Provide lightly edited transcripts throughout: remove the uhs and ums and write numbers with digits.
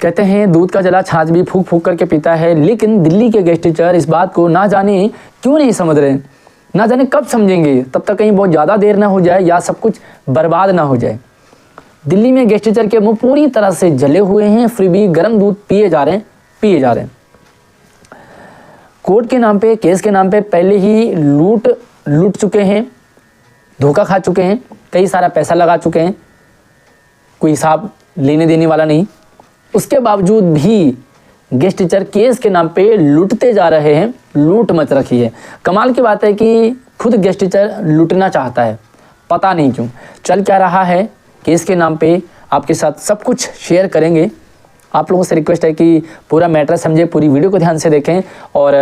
कहते हैं दूध का जला छाछ भी फूक फूक करके पीता है, लेकिन दिल्ली के गेस्ट टीचर इस बात को ना जाने क्यों नहीं समझ रहे, ना जाने कब समझेंगे, तब तक कहीं बहुत ज़्यादा देर ना हो जाए या सब कुछ बर्बाद ना हो जाए। दिल्ली में गेस्ट टीचर के मुंह पूरी तरह से जले हुए हैं, फिर भी गर्म दूध पिए जा रहे हैं। कोर्ट के नाम पे, केस के नाम पे पहले ही लूट चुके हैं, धोखा खा चुके हैं, कई सारा पैसा लगा चुके हैं, कोई हिसाब लेने देने वाला नहीं। उसके बावजूद भी गेस्ट टीचर केस के नाम पे लूटते जा रहे हैं, लूट मच रखी है। कमाल की बात है कि खुद गेस्ट टीचर लूटना चाहता है, पता नहीं क्यों। चल क्या रहा है केस के नाम पे आपके साथ सब कुछ शेयर करेंगे। आप लोगों से रिक्वेस्ट है कि पूरा मैटर समझे, पूरी वीडियो को ध्यान से देखें और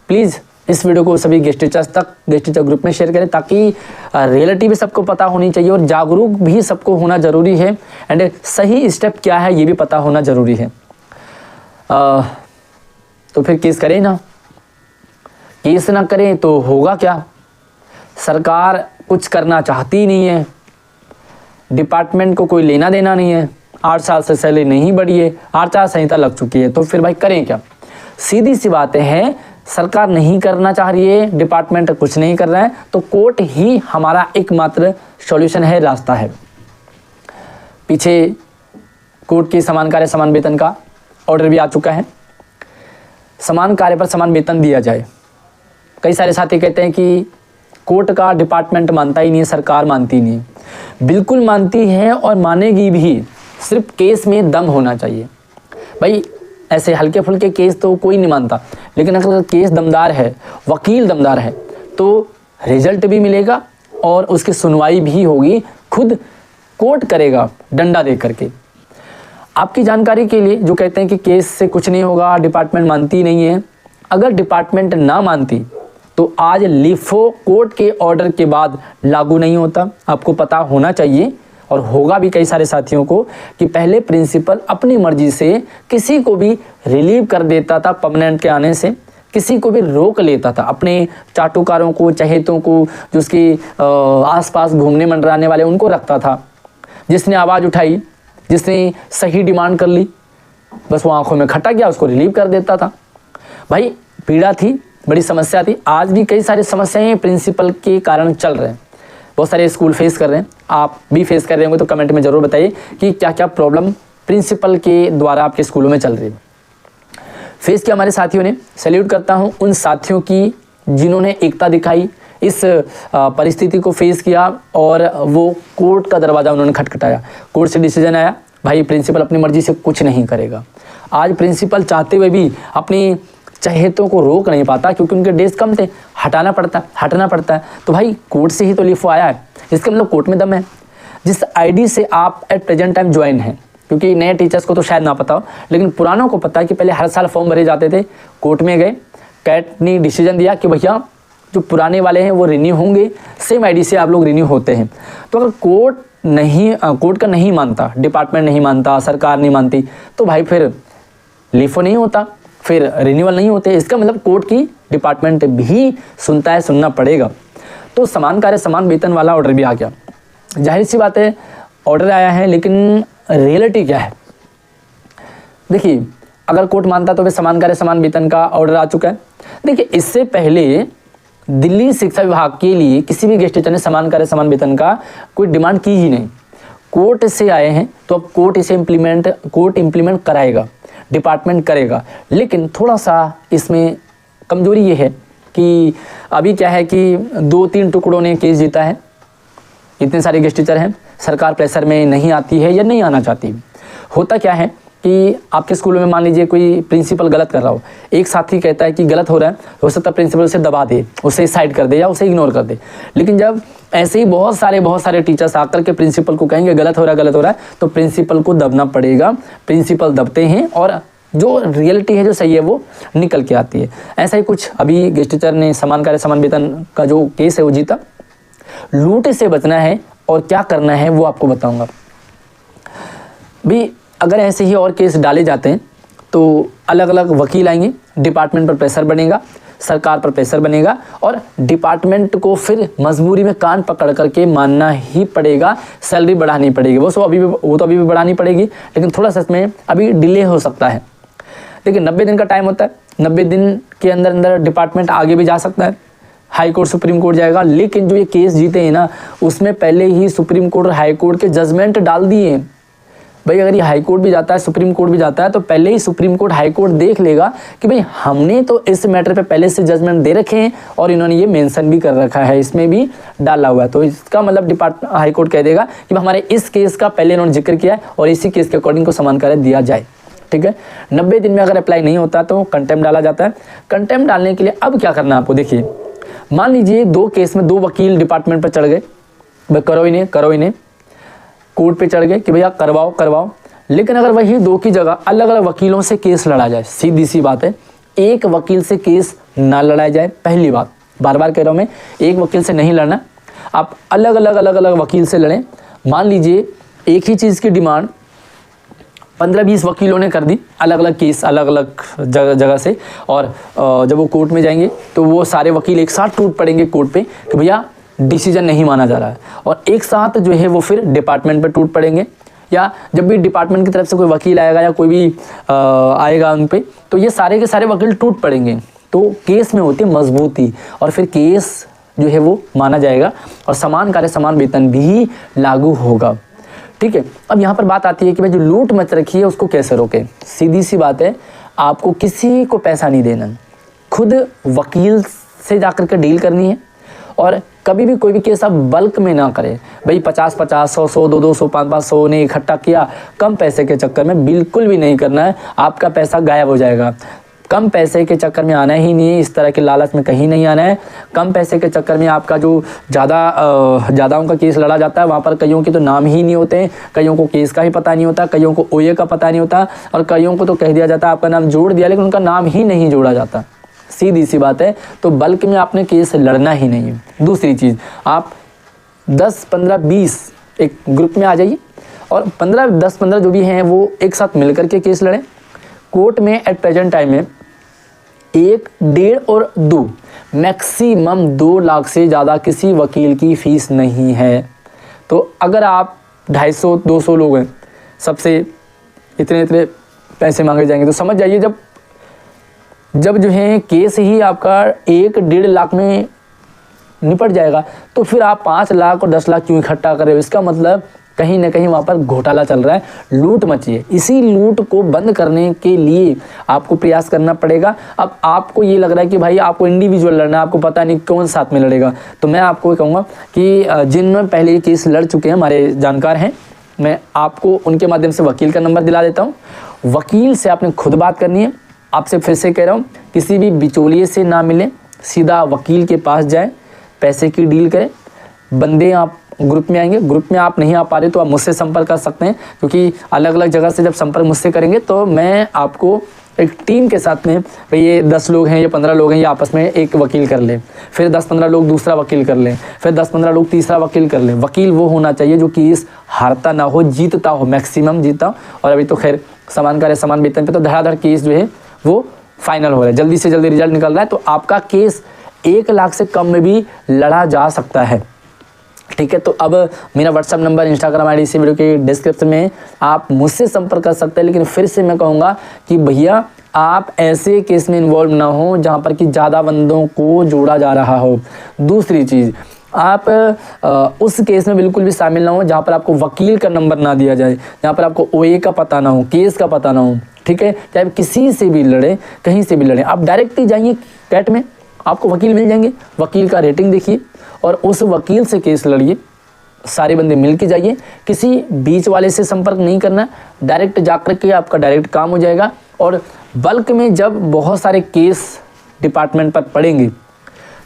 प्लीज़ इस वीडियो को सभी गेस्ट टीचर ग्रुप में शेयर करें, ताकि रियलिटी भी सबको पता होनी चाहिए और जागरूक भी सबको होना ज़रूरी है, एंड सही स्टेप क्या है ये भी पता होना ज़रूरी है। तो फिर केस करें ना, केस ना करें तो होगा क्या? सरकार कुछ करना चाहती ही नहीं है, डिपार्टमेंट को कोई लेना देना नहीं है, 8 साल से सैलरी नहीं बढ़ी है, आचार संहिता लग चुकी है, तो फिर भाई करें क्या? सीधी सी बातें हैं, सरकार नहीं करना चाह रही है, डिपार्टमेंट कुछ नहीं कर रहा है, तो कोर्ट ही हमारा एकमात्र सॉल्यूशन है, रास्ता है। पीछे कोर्ट की समान कार्य समान वेतन का ऑर्डर भी आ चुका है, समान कार्य पर समान वेतन दिया जाए। कई सारे साथी कहते हैं कि कोर्ट का डिपार्टमेंट मानता ही नहीं है, सरकार मानती नहीं है। बिल्कुल मानती है और मानेगी भी, सिर्फ केस में दम होना चाहिए। भाई ऐसे हल्के फुल्के केस तो कोई नहीं मानता, लेकिन अगर केस दमदार है, वकील दमदार है, तो रिजल्ट भी मिलेगा और उसकी सुनवाई भी होगी, खुद कोर्ट करेगा डंडा दे करके। आपकी जानकारी के लिए, जो कहते हैं कि केस से कुछ नहीं होगा, डिपार्टमेंट मानती नहीं है, अगर डिपार्टमेंट ना मानती तो आज लिफो कोर्ट के ऑर्डर के बाद लागू नहीं होता। आपको पता होना चाहिए और होगा भी कई सारे साथियों को कि पहले प्रिंसिपल अपनी मर्जी से किसी को भी रिलीव कर देता था, परमानेंट के आने से किसी को भी रोक लेता था, अपने चाटुकारों को, चहेतों को, जो उसके आसपास घूमने मंडराने वाले, उनको रखता था। जिसने आवाज़ उठाई, जिसने सही डिमांड कर ली, बस वो आंखों में खटक गया, उसको रिलीव कर देता था। भाई पीड़ा थी, बड़ी समस्या थी। आज भी कई सारी समस्याएं प्रिंसिपल के कारण चल रहे हैं, बहुत सारे स्कूल फेस कर रहे हैं, आप भी फेस कर रहे होंगे, तो कमेंट में ज़रूर बताइए कि क्या क्या प्रॉब्लम प्रिंसिपल के द्वारा आपके स्कूलों में चल रही है। फेस किया हमारे साथियों ने, सैल्यूट करता हूं उन साथियों की जिन्होंने एकता दिखाई, इस परिस्थिति को फेस किया और वो कोर्ट का दरवाज़ा उन्होंने खटखटाया। कोर्ट से डिसीजन आया, भाई प्रिंसिपल अपनी मर्जी से कुछ नहीं करेगा। आज प्रिंसिपल चाहते हुए भी अपनी चहेतों को रोक नहीं पाता, क्योंकि उनके डेज कम थे, हटना पड़ता है। तो भाई कोर्ट से ही तो लिफो आया है, इसका मतलब कोर्ट में दम है। जिस आईडी से आप एट प्रेजेंट टाइम ज्वाइन हैं, क्योंकि नए टीचर्स को तो शायद ना पता हो, लेकिन पुरानों को पता है कि पहले हर साल फॉर्म भरे जाते थे, कोर्ट में गए, कैट ने डिसीजन दिया कि भैया जो पुराने वाले हैं वो रिन्यू होंगे, सेम आईडी से आप लोग रिन्यू होते हैं। तो अगर कोर्ट का नहीं मानता, डिपार्टमेंट नहीं मानता, सरकार नहीं मानती, तो भाई फिर लिफो नहीं होता, फिर रिन्यूअल नहीं होते। इसका मतलब कोर्ट की डिपार्टमेंट भी सुनना पड़ेगा। तो समान कार्य समान वेतन वाला ऑर्डर भी आ गया। जाहिर सी बात है ऑर्डर आया है, लेकिन रियलिटी क्या है? देखिए, अगर कोर्ट मानता तो फिर समान कार्य समान वेतन का ऑर्डर आ चुका है। देखिए, इससे पहले दिल्ली शिक्षा विभाग के लिए किसी भी गेस्ट टीचर ने समान कार्य समान वेतन का कोई डिमांड की ही नहीं। कोर्ट से आए हैं तो अब कोर्ट इम्प्लीमेंट कराएगा, डिपार्टमेंट करेगा। लेकिन थोड़ा सा इसमें कमजोरी ये है कि अभी क्या है कि 2-3 टुकड़ों ने केस जीता है, इतने सारे गेस्ट टीचर हैं, सरकार प्रेशर में नहीं आती है या नहीं आना चाहती। होता क्या है कि आपके स्कूल में मान लीजिए कोई प्रिंसिपल गलत कर रहा हो, एक साथी कहता है कि गलत हो रहा है, हो सकता है प्रिंसिपल उसे दबा दे, उसे साइड कर दे या उसे इग्नोर कर दे। लेकिन जब ऐसे ही बहुत सारे टीचर्स आकर के प्रिंसिपल को कहेंगे गलत हो रहा है, तो प्रिंसिपल को दबना पड़ेगा। प्रिंसिपल दबते हैं और जो रियलिटी है, जो सही है, वो निकल के आती है। ऐसा ही कुछ अभी गेस्ट टीचर ने समान कार्य समान वेतन का जो केस है वो जीता। लूट से बचना है और क्या करना है वो आपको बताऊंगा। भी अगर ऐसे ही और केस डाले जाते हैं तो अलग अलग वकील आएंगे, डिपार्टमेंट पर प्रेशर बनेगा, सरकार पर प्रेशर बनेगा और डिपार्टमेंट को फिर मजबूरी में कान पकड़ करके मानना ही पड़ेगा, सैलरी बढ़ानी पड़ेगी। वो तो अभी भी बढ़ानी पड़ेगी, लेकिन थोड़ा सा इसमें अभी डिले हो सकता है। देखिए 90 दिन का टाइम होता है, 90 दिन के अंदर अंदर डिपार्टमेंट आगे भी जा सकता है, हाई कोर्ट सुप्रीम कोर्ट जाएगा। लेकिन जो ये केस जीते हैं ना, उसमें पहले ही सुप्रीम कोर्ट और हाई कोर्ट के जजमेंट डाल दिए हैं। भाई अगर ये हाई कोर्ट भी जाता है, सुप्रीम कोर्ट भी जाता है, तो पहले ही सुप्रीम कोर्ट हाई कोर्ट देख लेगा कि भाई हमने तो इस मैटर पे पहले से जजमेंट दे रखे हैं और इन्होंने ये मेंशन भी कर रखा है, इसमें भी डाला हुआ है। तो इसका मतलब हाई कोर्ट कह देगा कि हमारे इस केस का पहले इन्होंने जिक्र किया है और इसी केस के अकॉर्डिंग को समान कार्य दिया जाए। ठीक है, 90 दिन में अगर अप्लाई नहीं होता तो कंटेम्प्ट डाला जाता है। कंटेम्प्ट डालने के लिए अब क्या करना है आपको, देखिए मान लीजिए 2 केस में 2 वकील डिपार्टमेंट पर चढ़ गए, भाई करो ही नहीं, कोर्ट पे चढ़ गए कि भैया करवाओ। लेकिन अगर वही 2 की जगह अलग अलग वकीलों से केस लड़ा जाए, सीधी सी बात है, एक वकील से केस ना लड़ाया जाए। पहली बात, बार बार कह रहा हूँ मैं, एक वकील से नहीं लड़ना, आप अलग अलग वकील से लड़ें। मान लीजिए एक ही चीज़ की डिमांड 15-20 वकीलों ने कर दी, अलग अलग केस अलग अलग जगह से, और जब वो कोर्ट में जाएंगे तो वो सारे वकील एक साथ टूट पड़ेंगे कोर्ट पे कि भैया डिसीजन नहीं माना जा रहा है, और एक साथ जो है वो फिर डिपार्टमेंट पे टूट पड़ेंगे। या जब भी डिपार्टमेंट की तरफ से कोई वकील आएगा या कोई भी आएगा उन पे, तो ये सारे के सारे वकील टूट पड़ेंगे। तो केस में होती है मजबूती, और फिर केस जो है वो माना जाएगा और समान कार्य समान वेतन भी लागू होगा। ठीक है, अब यहाँ पर बात आती है कि भाई जो लूट मच रखी है उसको कैसे रोके। सीधी सी बात है, आपको किसी को पैसा नहीं देना, खुद वकील से जाकर के डील करनी है, और कभी भी कोई भी केस आप बल्क में ना करें। भाई 50-50, 100-100, 200-200, 500 ने इकट्ठा किया, कम पैसे के चक्कर में बिल्कुल भी नहीं करना है, आपका पैसा गायब हो जाएगा। कम पैसे के चक्कर में आना ही नहीं है, इस तरह के लालच में कहीं नहीं आना है। कम पैसे के चक्कर में आपका जो ज़्यादाओं का केस लड़ा जाता है, वहाँ पर कईयों के तो नाम ही नहीं होते हैं, कईयों को केस का ही पता नहीं होता, कईयों को ओए का पता नहीं होता, और कईयों को तो कह दिया जाता है आपका नाम जोड़ दिया, लेकिन उनका नाम ही नहीं जोड़ा जाता। सीधी सी बात है, तो बल्क में आपने केस लड़ना ही नहीं है। दूसरी चीज़, आप 10, 15, 20 एक ग्रुप में आ जाइए और 10-15 जो भी हैं वो एक साथ मिलकर के केस लड़ें। कोर्ट में एट प्रेजेंट टाइम में 1, 1.5 और 2 मैक्सिमम 2 लाख से ज़्यादा किसी वकील की फ़ीस नहीं है। तो अगर आप 250-200 लोग हैं, सबसे इतने पैसे मांगे जाएंगे, तो समझ जाइए जब जो है केस ही आपका 1-1.5 लाख में निपट जाएगा, तो फिर आप 5 लाख और 10 लाख क्यों इकट्ठा कर रहे हो। इसका मतलब कहीं ना कहीं वहाँ पर घोटाला चल रहा है, लूट मची है। इसी लूट को बंद करने के लिए आपको प्रयास करना पड़ेगा। अब आपको ये लग रहा है कि भाई आपको इंडिविजुअल लड़ना है, आपको पता नहीं कौन साथ में लड़ेगा, तो मैं आपको कहूँगा कि जिनमें पहले ये केस लड़ चुके हैं, हमारे जानकार हैं, मैं आपको उनके माध्यम से वकील का नंबर दिला देता हूँ। वकील से आपने खुद बात करनी है। आपसे फिर से कह रहा हूँ, किसी भी बिचौलिए से ना मिलें, सीधा वकील के पास जाएं, पैसे की डील करें। बंदे आप ग्रुप में आएंगे, ग्रुप में आप नहीं आ पा रहे तो आप मुझसे संपर्क कर सकते हैं, क्योंकि अलग अलग जगह से जब संपर्क मुझसे करेंगे तो मैं आपको एक टीम के साथ में, भाई ये 10 लोग हैं, ये 15 लोग हैं, ये आपस में एक वकील कर लें, फिर 10-15 लोग दूसरा वकील कर लें, फिर 10-15 लोग तीसरा वकील कर लें। वकील वो होना चाहिए जो केस हारता ना हो, जीतता हो, मैक्सिमम जीता। और अभी तो खैर समान कार्य समान वेतन पे तो धड़ाधड़ केस जो है वो फाइनल हो रहा है, जल्दी से जल्दी रिजल्ट निकल रहा है, तो आपका केस 1 लाख से कम में भी लड़ा जा सकता है। ठीक है, तो अब मेरा व्हाट्सअप नंबर, इंस्टाग्राम आईडी इसी वीडियो के डिस्क्रिप्शन में, आप मुझसे संपर्क कर सकते हैं। लेकिन फिर से मैं कहूँगा कि भैया आप ऐसे केस में इन्वॉल्व ना हो जहाँ पर कि ज़्यादा बंदों को जोड़ा जा रहा हो। दूसरी चीज़, आप उस केस में बिल्कुल भी शामिल ना हो जहाँ पर आपको वकील का नंबर ना दिया जाए, जहाँ पर आपको ओए का पता ना हो, केस का पता ना हो। ठीक है, चाहे किसी से भी लड़े, कहीं से भी लड़े, आप डायरेक्ट ही जाइए कैट में, आपको वकील मिल जाएंगे, वकील का रेटिंग देखिए और उस वकील से केस लड़िए। सारे बंदे मिल के जाइए, किसी बीच वाले से संपर्क नहीं करना, डायरेक्ट जाकर के आपका डायरेक्ट काम हो जाएगा। और बल्क में जब बहुत सारे केस डिपार्टमेंट पर पड़ेंगे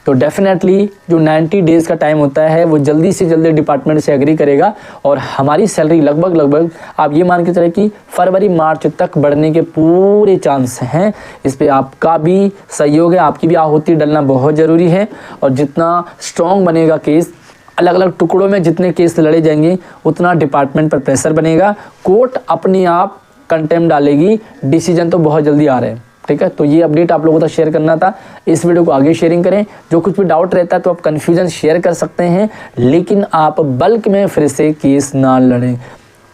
तो डेफिनेटली जो 90 डेज़ का टाइम होता है वो जल्दी से जल्दी डिपार्टमेंट से एग्री करेगा, और हमारी सैलरी लगभग आप ये मान के चले कि फरवरी-मार्च तक बढ़ने के पूरे चांस हैं। इस पे आपका भी सहयोग है, आपकी भी आहुति डलना बहुत ज़रूरी है। और जितना स्ट्रॉन्ग बनेगा केस, अलग अलग टुकड़ों में जितने केस लड़े जाएंगे, उतना डिपार्टमेंट पर प्रेशर बनेगा, कोर्ट अपने आप कंटेम्प्ट डालेगी, डिसीजन तो बहुत जल्दी आ रहे हैं। ठीक है। तो ये अपडेट आप लोगों तक शेयर करना था। इस वीडियो को आगे शेयरिंग करें। जो कुछ भी डाउट रहता है तो आप कन्फ्यूजन शेयर कर सकते हैं, लेकिन आप बल्क में फिर से केस ना लड़ें।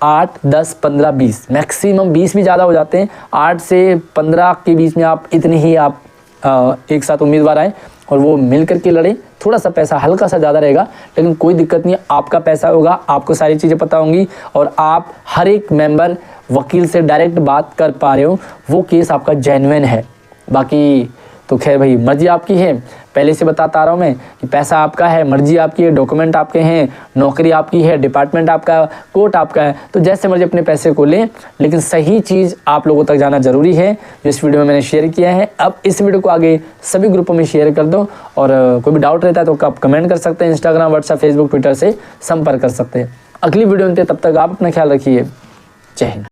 8, 10, 15, 20, मैक्सिमम 20 भी ज़्यादा हो जाते हैं। 8 से 15 के बीच में आप इतने ही आप एक साथ उम्मीदवार आए और वो मिल करके लड़े। थोड़ा सा पैसा हल्का सा ज़्यादा रहेगा, लेकिन कोई दिक्कत नहीं, आपका पैसा होगा, आपको सारी चीज़ें पता होंगी और आप हर एक मेंबर वकील से डायरेक्ट बात कर पा रहे हो, वो केस आपका जेन्युइन है। बाकी तो खैर भाई मर्जी आपकी है, पहले से बताता आ रहा हूँ मैं कि पैसा आपका है, मर्जी आपकी है, डॉक्यूमेंट आपके हैं, नौकरी आपकी है, डिपार्टमेंट आपका, कोर्ट आपका है, तो जैसे मर्जी अपने पैसे को लें, लेकिन सही चीज़ आप लोगों तक जाना जरूरी है। जो इस वीडियो में मैंने शेयर किया है, अब इस वीडियो को आगे सभी ग्रुपों में शेयर कर दो और कोई भी डाउट रहता है तो आप कमेंट कर सकते हैं, इंस्टाग्राम, व्हाट्सएप, फेसबुक, ट्विटर से संपर्क कर सकते हैं। अगली वीडियो में तब तक आप अपना ख्याल रखिए। जय हिंद।